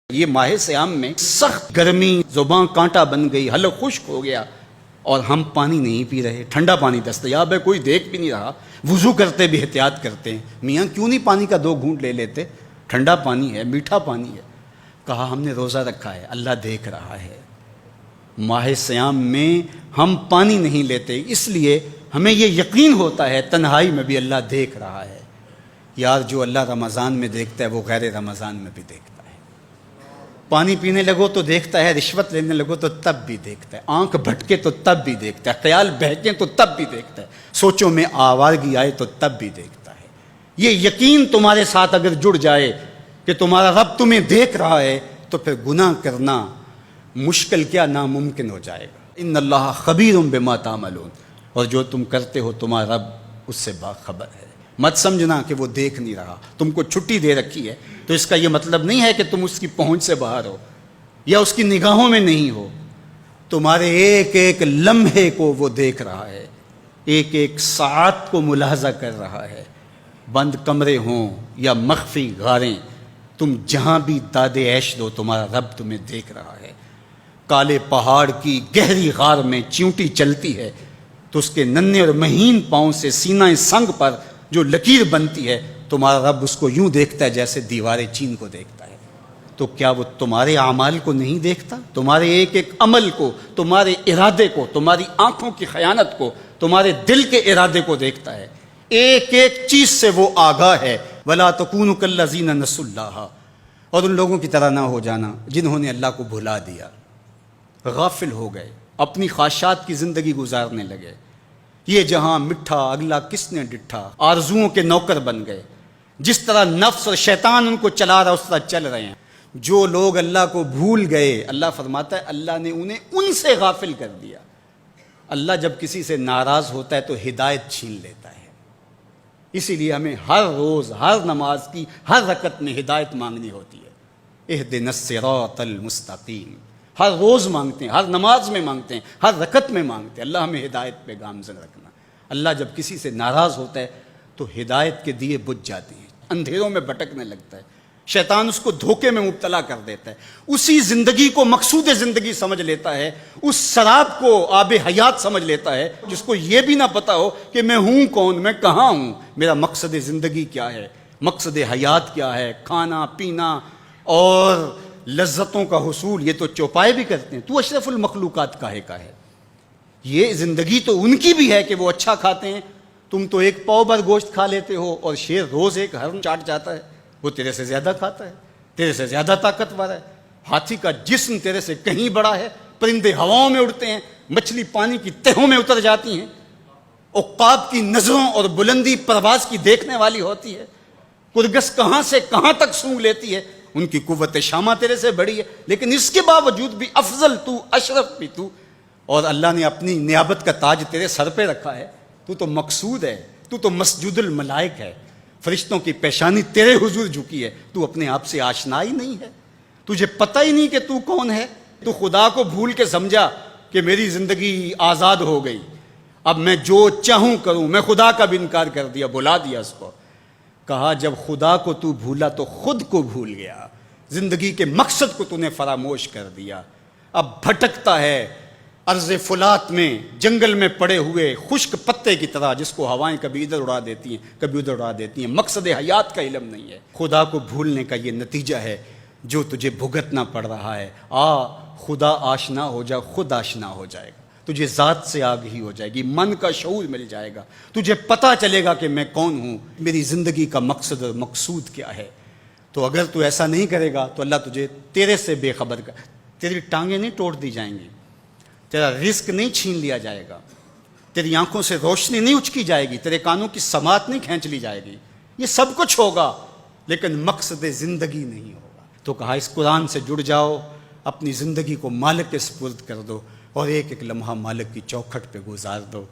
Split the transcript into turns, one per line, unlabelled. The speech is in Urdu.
یہ ماہ سیام میں سخت گرمی، زبان کانٹا بن گئی، حلق خشک ہو گیا اور ہم پانی نہیں پی رہے، ٹھنڈا پانی دستیاب ہے، کوئی دیکھ بھی نہیں رہا، وضو کرتے بھی احتیاط کرتے ہیں، میاں کیوں نہیں پانی کا 2 گھونٹ لے لیتے، ٹھنڈا پانی ہے، میٹھا پانی ہے۔ کہا ہم نے روزہ رکھا ہے، اللہ دیکھ رہا ہے۔ ماہ سیام میں ہم پانی نہیں لیتے، اس لیے ہمیں یہ یقین ہوتا ہے تنہائی میں بھی اللہ دیکھ رہا ہے۔ یار جو اللہ رمضان میں دیکھتا ہے وہ غیر رمضان میں بھی دیکھتا ہے۔ پانی پینے لگو تو دیکھتا ہے، رشوت لینے لگو تو تب بھی دیکھتا ہے، آنکھ بھٹکے تو تب بھی دیکھتا ہے، خیال بہکے تو تب بھی دیکھتا ہے، سوچوں میں آوارگی آئے تو تب بھی دیکھتا ہے۔ یہ یقین تمہارے ساتھ اگر جڑ جائے کہ تمہارا رب تمہیں دیکھ رہا ہے تو پھر گناہ کرنا مشکل کیا ناممکن ہو جائے گا۔ ان اللہ خبیر بما تعملون، اور جو تم کرتے ہو تمہارا رب اس سے باخبر ہے۔ مت سمجھنا کہ وہ دیکھ نہیں رہا، تم کو چھٹی دے رکھی ہے تو اس کا یہ مطلب نہیں ہے کہ تم اس کی پہنچ سے باہر ہو یا اس کی نگاہوں میں نہیں ہو۔ تمہارے ایک ایک لمحے کو وہ دیکھ رہا ہے، ایک ایک ساعت کو ملاحظہ کر رہا ہے۔ بند کمرے ہوں یا مخفی غاریں، تم جہاں بھی داد عیش دو تمہارا رب تمہیں دیکھ رہا ہے۔ کالے پہاڑ کی گہری غار میں چیونٹی چلتی ہے تو اس کے ننھے اور مہین پاؤں سے سینہ سنگ پر جو لکیر بنتی ہے تمہارا رب اس کو یوں دیکھتا ہے جیسے دیوار چین کو دیکھتا ہے۔ تو کیا وہ تمہارے اعمال کو نہیں دیکھتا؟ تمہارے ایک ایک عمل کو، تمہارے ارادے کو، تمہاری آنکھوں کی خیانت کو، تمہارے دل کے ارادے کو دیکھتا ہے۔ ایک ایک چیز سے وہ آگاہ ہے۔ وَلَا تَكُونُوا كَالَّذِينَ نَسُوا اللَّهَ، اور ان لوگوں کی طرح نہ ہو جانا جنہوں نے اللہ کو بھلا دیا، غافل ہو گئے، اپنی خواہشات کی زندگی گزارنے لگے۔ یہ جہاں مٹھا اگلا کس نے ڈٹھا، آرزوؤں کے نوکر بن گئے۔ جس طرح نفس اور شیطان ان کو چلا رہا اس طرح چل رہے ہیں۔ جو لوگ اللہ کو بھول گئے، اللہ فرماتا ہے اللہ نے انہیں ان سے غافل کر دیا۔ اللہ جب کسی سے ناراض ہوتا ہے تو ہدایت چھین لیتا ہے۔ اسی لیے ہمیں ہر روز ہر نماز کی ہر رکعت میں ہدایت مانگنی ہوتی ہے۔ اہدنا الصراط المستقیم، ہر روز مانگتے ہیں، ہر نماز میں مانگتے ہیں، ہر رکعت میں مانگتے ہیں، اللہ ہمیں ہدایت پہ گامزن رکھنا۔ اللہ جب کسی سے ناراض ہوتا ہے تو ہدایت کے دیے بجھ جاتے ہیں، اندھیروں میں بھٹکنے لگتا ہے، شیطان اس کو دھوکے میں مبتلا کر دیتا ہے، اسی زندگی کو مقصود زندگی سمجھ لیتا ہے، اس شراب کو آب حیات سمجھ لیتا ہے، جس کو یہ بھی نہ پتا ہو کہ میں ہوں کون، میں کہاں ہوں، میرا مقصد زندگی کیا ہے، مقصد حیات کیا ہے۔ کھانا پینا اور لذتوں کا حصول یہ تو چوپائے بھی کرتے ہیں، تو اشرف المخلوقات کاہے کا ہے۔ یہ زندگی تو ان کی بھی ہے کہ وہ اچھا کھاتے ہیں، تم تو ایک پاؤ بھر گوشت کھا لیتے ہو اور شیر روز ایک ہرن چاٹ جاتا ہے، وہ تیرے سے زیادہ کھاتا ہے، تیرے سے زیادہ طاقتور ہے۔ ہاتھی کا جسم تیرے سے کہیں بڑا ہے، پرندے ہواؤں میں اڑتے ہیں، مچھلی پانی کی تہوں میں اتر جاتی ہیں، عقاب کی نظروں اور بلندی پرواز کی دیکھنے والی ہوتی ہے، کرگس کہاں سے کہاں تک سونگھ لیتی ہے، ان کی قوت شامہ تیرے سے بڑی ہے، لیکن اس کے باوجود بھی افضل تو، اشرف بھی تو، اور اللہ نے اپنی نیابت کا تاج تیرے سر پہ رکھا ہے۔ تو مقصود ہے، تو مسجود الملائک ہے، فرشتوں کی پیشانی تیرے حضور جھکی ہے، تو اپنے آپ سے آشنا ہی نہیں ہے، تجھے پتہ ہی نہیں کہ تو کون ہے۔ تو خدا کو بھول کے سمجھا کہ میری زندگی آزاد ہو گئی، اب میں جو چاہوں کروں، میں خدا کا بھی انکار کر دیا، بلا دیا اس کو۔ کہا جب خدا کو تو بھولا تو خود کو بھول گیا، زندگی کے مقصد کو تو نے فراموش کر دیا، اب بھٹکتا ہے ارض فلات میں، جنگل میں پڑے ہوئے خشک پتے کی طرح، جس کو ہوائیں کبھی ادھر اڑا دیتی ہیں کبھی ادھر اڑا دیتی ہیں۔ مقصد حیات کا علم نہیں ہے، خدا کو بھولنے کا یہ نتیجہ ہے جو تجھے بھگتنا پڑ رہا ہے۔ خدا آشنا ہو جا، خود آشنا ہو جائے گا، تجھے ذات سے آگہی ہو جائے گی، من کا شعور مل جائے گا، تجھے پتہ چلے گا کہ میں کون ہوں، میری زندگی کا مقصد اور مقصود کیا ہے۔ تو اگر تو ایسا نہیں کرے گا تو اللہ تجھے تیرے سے بے خبر کر، تیری ٹانگیں نہیں توڑ دی جائیں گی، تیرا رزق نہیں چھین لیا جائے گا، تیری آنکھوں سے روشنی نہیں اچکی جائے گی، تیرے کانوں کی سماعت نہیں کھینچ لی جائے گی، یہ سب کچھ ہوگا لیکن مقصد زندگی نہیں ہوگا۔ تو کہا اس قرآن سے جڑ جاؤ، اپنی زندگی کو مالک کے سپرد کر دو اور ایک ایک لمحہ مالک کی چوکھٹ پہ گزار دو۔